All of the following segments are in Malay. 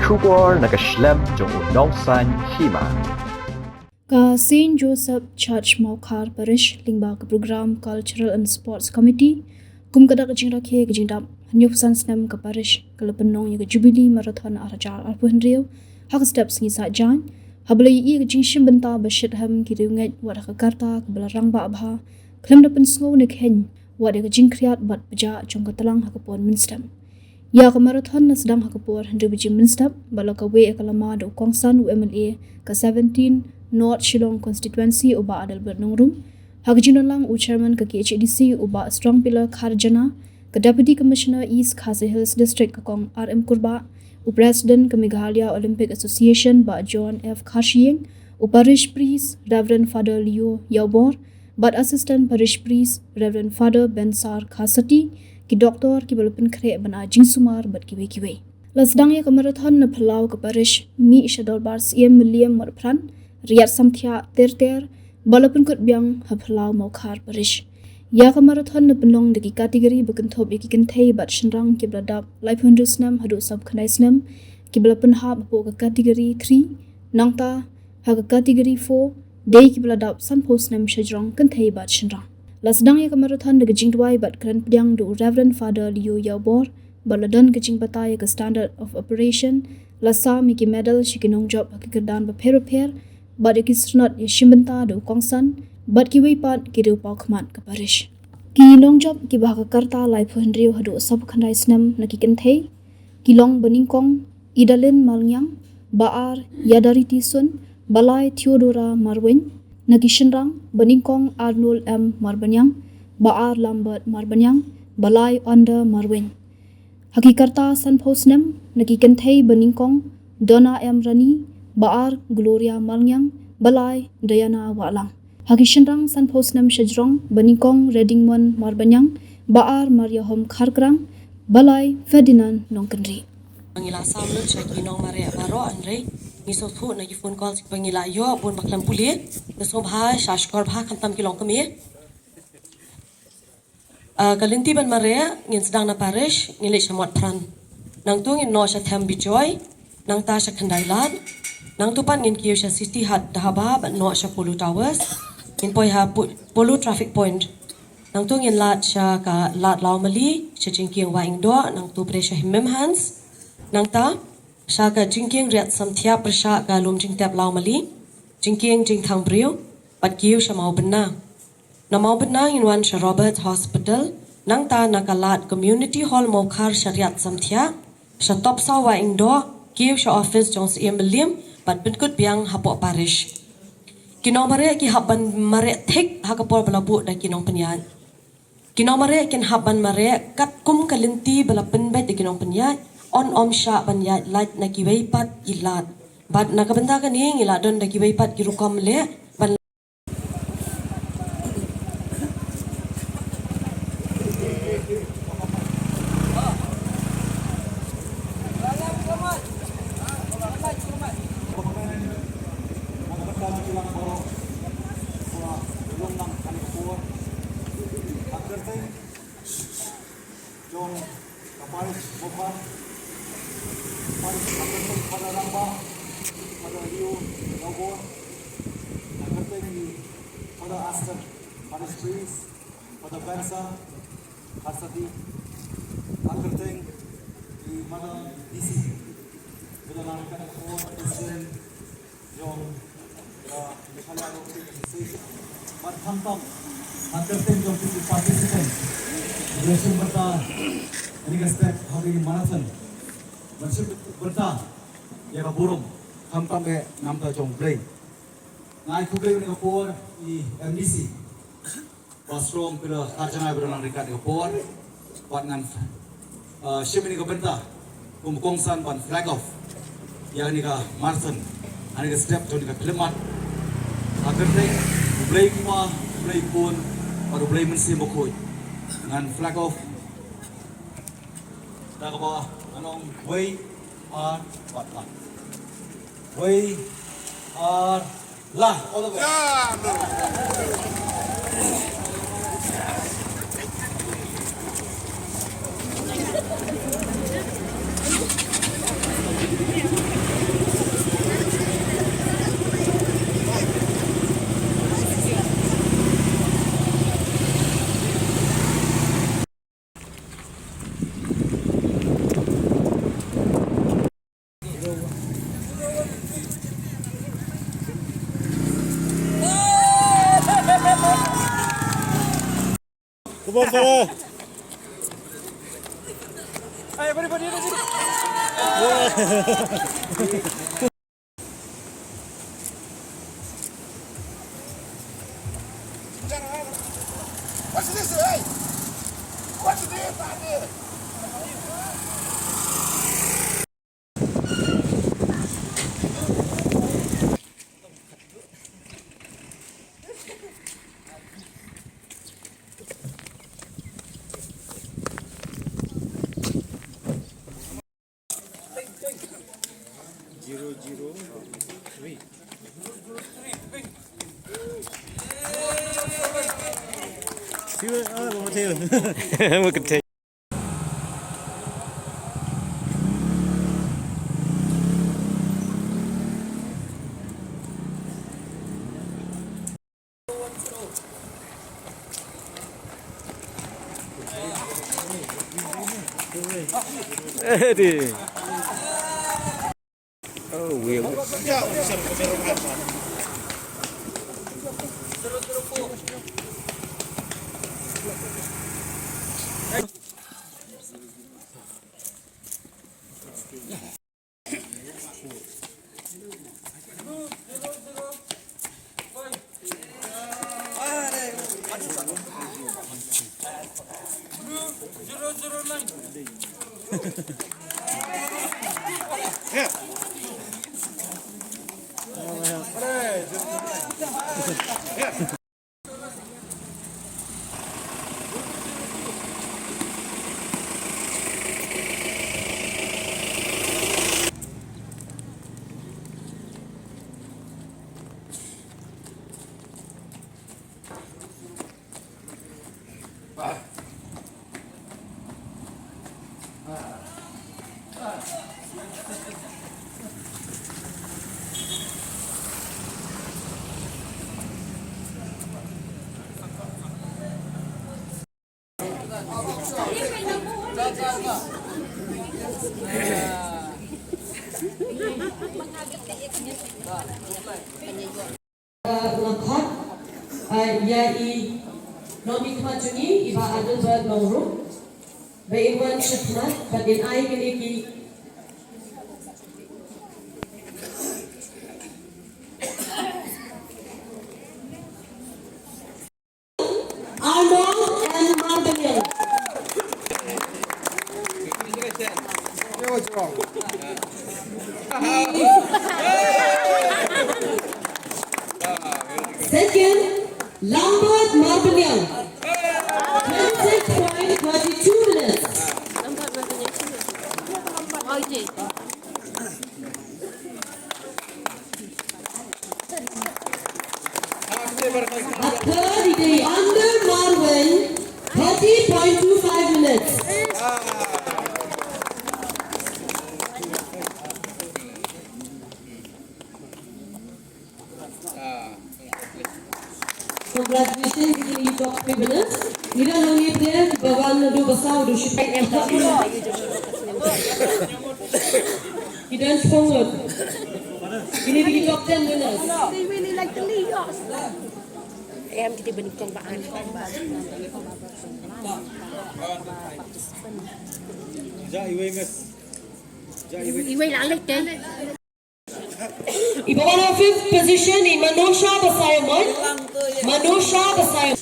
Shubor Nakashlem Jong Unongsan Hima. Ka Saint Joseph Church Mawkhar Parish lingba ke program Cultural and Sports Committee kum kada ke jing rakhe ke jing dap hanyu pesan snam ke parish ke penong ke Jubilee marathon arajar alpun riu hak steps ngi sa jan hablai i ke jing Shim Bynta ba Shitrhem ki Riewngeit wada ke karta ke belarang ba abha klem da pen sngo ne khen wada ke jing Khriat bat beja jong ke telang hak pon minstam ya ke marathon na sedang hak por hendu biji minstam bala ke we ke lama do kongsan UMLA ke 17 North Shillong constituency uba adal bernongrum hagjinon lang chairman ke KHDC uba strong pillar Kharjana ke deputy commissioner East Khasi Hills district ke kong RM Kurba president ke Meghalaya Olympic Association ba John F Khashiyeng parish priest Reverend Father Leo Yaubor but assistant parish priest Reverend Father Bensar Khasati ki doktor ki balpin khre bana jingsumar bat kiwe lasdang ya ke marathon na phalau ke parish mi shadol bar CM William Morpran Riat samthia ter balapun kut biang haplau Mawkhar Parish ya ka marathon na penong de kategori bekenthop ki kenthei bat shinrang ki bladap life hundusnam hadu sab khnai snam ki balapun ha po ka kategori 3 nangta ha ka kategori 4 dei ki bladap san posnam shajrong kenthei bat shinrang lasdang ya ka marathon de jingdwai bat kran pdiang do Reverend Father Leo Yaubor baladan ke jing bataya ka standard of operation lasa mi ki medal shikinong job ki kedan ba per but ki snot Shim Bynta do kongsan but ki weipat ki do pakman ke parish ki long job ki ba karta life henriu hadu sab khandai snam na ki kenthei ki long beningkong idalin malnyang baar yadari tisun balai Theodora Marwin na ki shinrang beningkong Arnold M Marbanyang baar Lambert Marbanyang balai under Marwin hakikarta san posnam na ki kenthei beningkong Donna M Rani baar Gloria Malnyang balai Diana Walang Hagishinrang san posnam shajrong beningkong Redingmon Marbanyang baar Mariahom Khargrang balai Ferdinand Nongkenri pangila samlut shaki nong mare baro andre nisothu na ki phone call pangila yo bon baklam puli naso bha shashkor bha khamtam ki long kami kalinti ban mare ngin sedang na parish ngile shamot pran nang tu ngin no Shitrhem bijoy nang ta sha khandailat nang tu pan ngin kiyo sha city hat dhaba ban no sha polu towers in poi ha polu traffic point nang tu ngin lat sha ka lat laumali sha jingking wa ingdo nang tu presha himmem hans nang ta sha ka jingking riat samthia presha ka lum jingtap laumali jingking jing thang briu pat kiyo sha mau benna na mau benna in wan sha Robert Hospital nang ta nakalat community hall Mawkhar shariat samthia sha top sa wa ingdo kiyo sha office jong CM William pat binkut biang hapo parish kinong mare ki haban mare thik hakapor balabu da kinong penyat kinong mare kin haban mare kat kum kalinti balapen bet da kinong penyat on om sha banyat lat na ki weipat ilat bat nakabenda kani ngila don da ki weipat ki rukom le ban John Parish Mawkhar Parish pada ramba pada Leo Yaubor pada assistant Parish priest pada Bensar Khasati di mana DC pada narakan President John Meghalaya Olympic Association mat khamtam John participant Shim Bynta ini step hari ini marathon Shim Bynta ya ka burung khamtam be nam ta jong play ngai khu be ni ka por I MDC Pasrom pila Kharjana berang rikat ka por pat ngan Shim ni ka Bynta kongsan pan flag off ya ni ka marathon ani ka step jong ka klemat akhirnya play kuma play pun baru play mensi mokoi ngan flag off dah ke bawah anong we are what we are lah all the way sponsor. Hey, everybody, What's this, hey? What's this, man? We can take. Eddie. Oh, weird. Mawkhar yai nomi kmajuni iba adul bad mawru Riewngeit Shitrhem badin ai gini ki and Mawkhar. What's wrong? Second, Lambert Mawkhar 26.32 minutes. A third day under Marvin 30.25 minutes. Congratulations, you top 3 winners. Mira hangi player Bawan do basau do Shitrhem. He done forward. You need to be top 10 winners. They really like the Leos. Em thì bên trong bạn Iway lang like that. Ibawan of 5th position in Manosha Basayamon. Manosha Basayamon.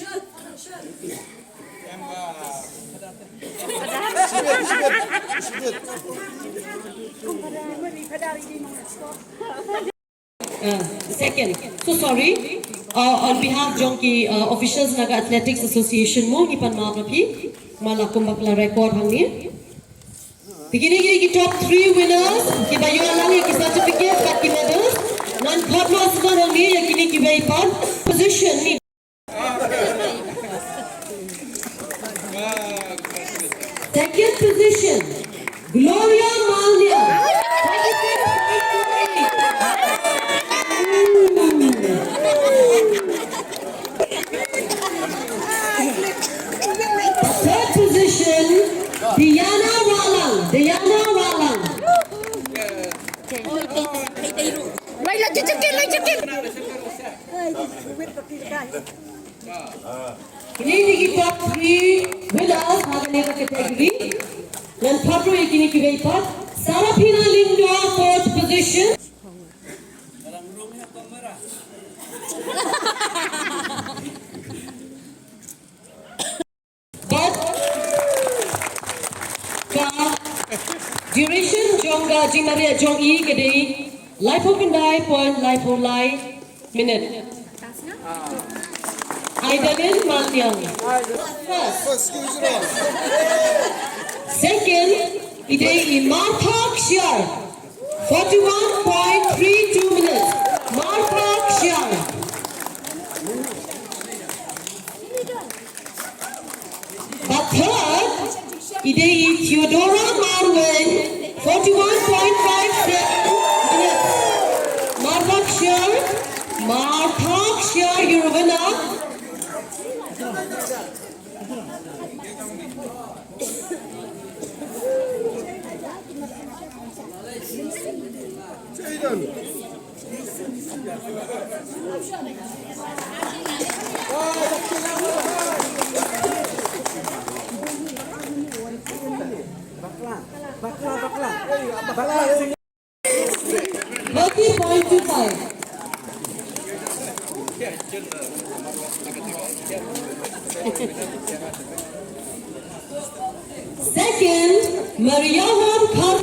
Second. So sorry. On behalf of Jonki officials Naga Athletics Association mo ni pan maapapi malakum bakla record hangni. Beginning ki top 3 winners ki bayo lang ki certificate kat ki medals nan third class ka hangni yakini ki bai pan position ni. Second position Gloria Malnia. Third position, Diana Walang. Right, like chicken. Ini di top 3 winners hagane ka category. Dan patro ikini kibaipat. Sarapina Lindo 4th position. But duration jongga jimaria jong I kede life kendai point life lai minute. Aidalin Matiang. First. Second, Idei Mawkhar 41.32 minutes. Mawkhar. But third, Idei Theodora Marwen 41.57 minutes. Mawkhar, you're a winner. Bakla. 30.25. Second, Riewngeit.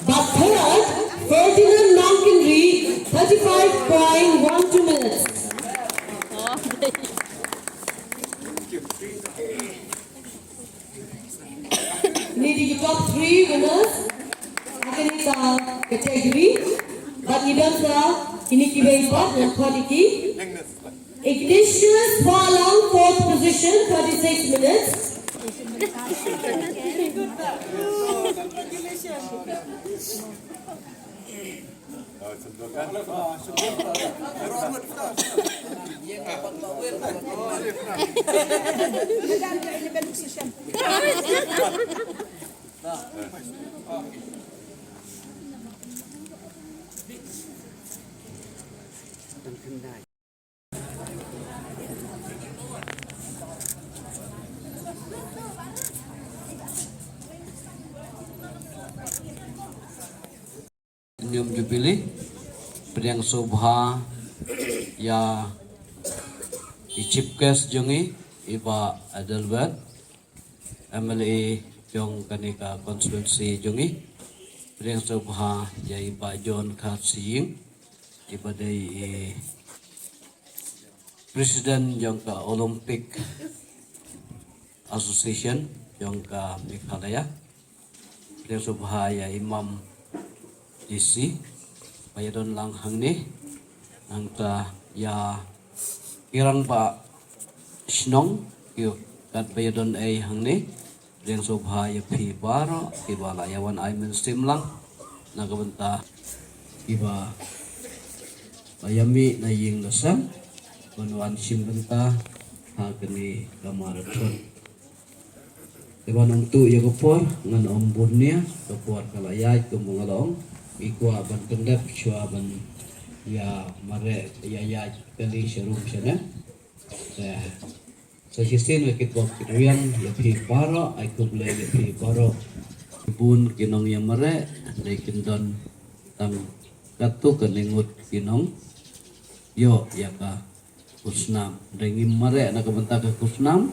But third, Ferdinand Malkinry, 35.12 minutes. Ini di top 3 winners akan kita category. But ini kibaipat dan kualiti. Ignatius Walang 4th position, 36 minutes. Jubilee Priang Subha ya Ichipkes jongi iba Adelbert MLA jong kanika konstituensi jongi Priang Subha ya iba John Katsing iba day Presiden jong ka Olympic Association jong ka Meghalaya Priang Subha ya Imam DC payadon lang hang ni ang ta ya irang pa snong yo kat payadon ay hang ni Priang Subha ya pi baro ibala yawan ay mensim lang nagabanta iba payami na ying lasam kanuan Shim Bynta hagani kamaraton iba nang tu ya kopor ngan ombun niya kopor kalayay kumungalong ikwa ban kendap shwa ban ya mare ya kali sharum shana sa hisin wekit bok rian ya pi paro ai kuble ya pi paro bun kinong ya mare dai kindon tam katu keningut kinong yo ya ka kusnam dengi mare na kabenta ka kusnam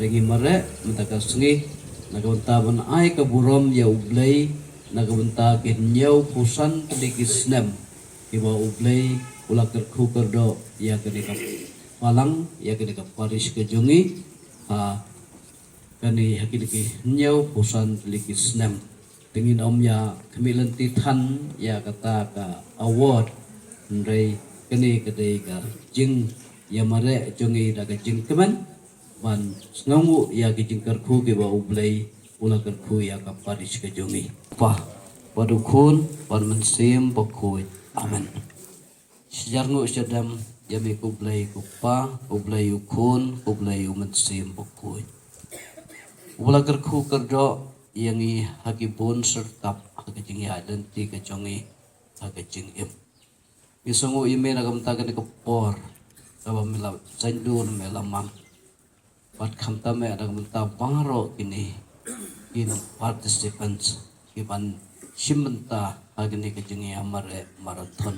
dengi mare menta ka sengi na kabenta ban ai ka burom ya ublei nagabenta kinyaw pusan kedikis nem iba ublay ulak terkuker do ya kedika palang ya kedika Parish kejungi kani hakidiki nyaw pusan kedikis nem tingin ya kemilan titan ya kata ka award ndray kani kedika jing ya mare jungi daga jing keman ban ngamu ya kijing kerku kiba ublay ulak terku ya ka Parish kejungi padukun pan mensim pokoi amen sejarngu sedam yami kublai kupa kublai ukun kublai mensim pokoi ula kerku kerdo yangi hakibun sertap hakijing ya dan ti kejongi hakijing im isungu ime nagam tagan kepor kaba mila zaindun melamang pat khamta me ada minta bangro kini in participants kiban Shim Bynta agni ke jengi amare marathon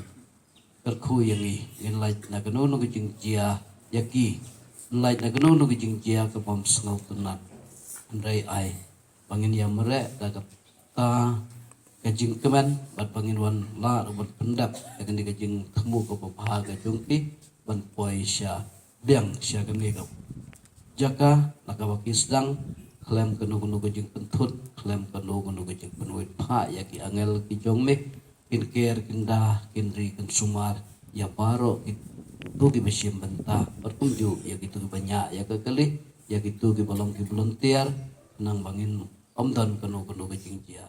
kerku yangi in light na gano no jing jia yaki light na gano no jing jia ke bom sngau tunat andai ai bangin yamare daga ta kajing keman bat bangin wan la bat pendap agni ke jing temu ke bahaga jungki ban poisha biang sia kami ke jaka nakawaki sedang klaim kenu kejing pentut klaim kenu kejing penuit pa ya ki angel ki jongme kin ker kinda kinri kin sumar ya paro itu ki Shim Bynta berkunju ya gitu banyak ya kekali ya gitu ki bolong ki volunteer nang bangin omdan kenu kejing dia